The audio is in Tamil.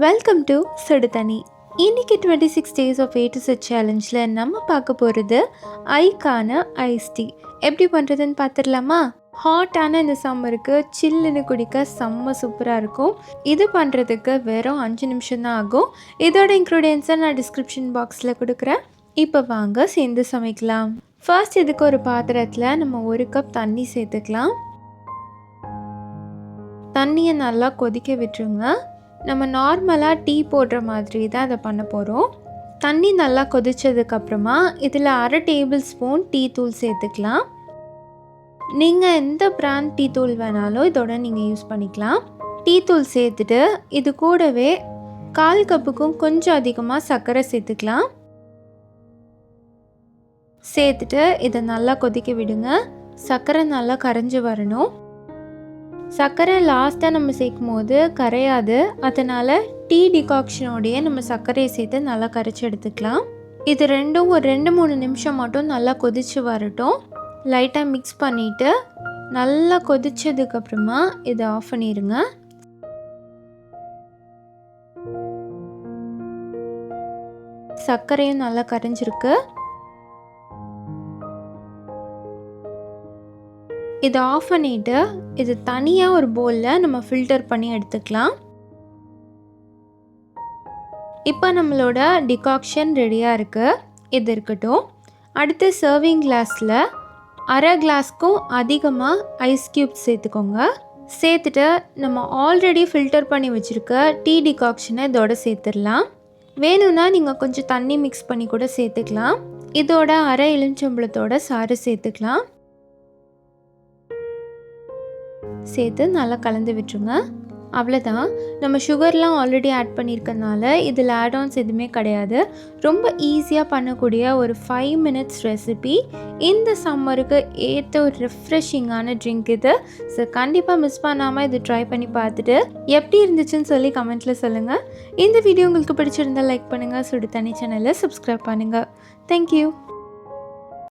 வெல்கம் டு சுடு தண்ணி. இன்னைக்கு 26 days of A to Z சேலஞ்சில் நம்ம பார்க்க போகிறது ஐக்கான ஐஸ் டீ எப்படி பண்ணுறதுன்னு பார்த்துடலாமா? ஹாட்டான இந்த சம்மருக்கு சில்லுன்னு குடிக்க செம்ம சூப்பராக இருக்கும். இது பண்ணுறதுக்கு வெறும் 5 நிமிஷம் தான் ஆகும். இதோட இன்க்ரீடியன்ஸை நான் டிஸ்கிரிப்ஷன் பாக்ஸில் கொடுக்குறேன். இப்போ வாங்க சேர்ந்து சமைக்கலாம். ஃபர்ஸ்ட் இதுக்கு ஒரு பாத்திரத்தில் நம்ம 1 கப் தண்ணி சேர்த்துக்கலாம். தண்ணியை நல்லா கொதிக்க விட்டுருங்க. நம்ம நார்மலாக டீ போடுற மாதிரி தான் அதை பண்ண போகிறோம். தண்ணி நல்லா கொதித்ததுக்கப்புறமா இதில் 1/2 டேபிள் ஸ்பூன் டீ தூள் சேர்த்துக்கலாம். நீங்கள் எந்த பிராண்ட் டீ தூள் வேணாலும் இதோட நீங்கள் யூஸ் பண்ணிக்கலாம். டீ தூள் சேர்த்துட்டு இது கூடவே 1/4 கப்புக்கும் கொஞ்சம் அதிகமாக சர்க்கரை சேர்த்துக்கலாம். சேர்த்துட்டு இதை நல்லா கொதிக்க விடுங்க. சர்க்கரை நல்லா கரைஞ்சி வரணும். சர்க்கரை லாஸ்ட்டாக நம்ம சேர்க்கும் போது கரையாது, அதனால் டீ டிகாக்ஷனோடையே நம்ம சர்க்கரையை சேர்த்து நல்லா கரைச்சி எடுத்துக்கலாம். இது ரெண்டும் ஒரு 2-3 நிமிஷம் மட்டும் நல்லா கொதித்து வரட்டும். லைட்டாக மிக்ஸ் பண்ணிவிட்டு நல்லா கொதித்ததுக்கப்புறமா இதை ஆஃப் பண்ணிடுங்க. சர்க்கரையும் நல்லா கரைஞ்சிருக்கு. இதை ஆஃப் பண்ணிவிட்டு இது தனியாக ஒரு பவுலில் நம்ம ஃபில்டர் பண்ணி எடுத்துக்கலாம். இப்போ நம்மளோட டிகாக்ஷன் ரெடியாக இருக்குது. இது இருக்கட்டும். அடுத்து சர்விங் கிளாஸில் 1/2 கிளாஸ்க்கும் அதிகமாக ஐஸ் க்யூப் சேர்த்துக்கோங்க. சேர்த்துட்டு நம்ம ஆல்ரெடி ஃபில்டர் பண்ணி வச்சுருக்க டீ டிகாக்ஷனை இதோட சேர்த்துடலாம். வேணும்னா நீங்கள் கொஞ்சம் தண்ணி மிக்ஸ் பண்ணி கூட சேர்த்துக்கலாம். இதோட 1/2 எலுமிச்சம்பழத்தோட சாறு சேர்த்துக்கலாம். சேர்த்து நல்லா கலந்து விட்டுருங்க. அவ்வளோதான். நம்ம சுகர்லாம் ஆல்ரெடி ஆட் பண்ணியிருக்கனால இதில் ஆட்-ஆன்ஸ் எதுவுமே கிடையாது. ரொம்ப ஈஸியாக பண்ணக்கூடிய ஒரு 5 மினிட்ஸ் ரெசிபி. இந்த சம்மருக்கு ஏற்ற ஒரு ரெஃப்ரெஷிங்கான ட்ரிங்க் இது. ஸோ கண்டிப்பாக மிஸ் பண்ணாமல் இது ட்ரை பண்ணி பார்த்துட்டு எப்படி இருந்துச்சுன்னு சொல்லி கமெண்ட்டில் சொல்லுங்கள். இந்த வீடியோ உங்களுக்கு பிடிச்சிருந்தால் லைக் பண்ணுங்கள். சுடு தண்ணி சேனலை சப்ஸ்கிரைப் பண்ணுங்கள். தேங்க்யூ.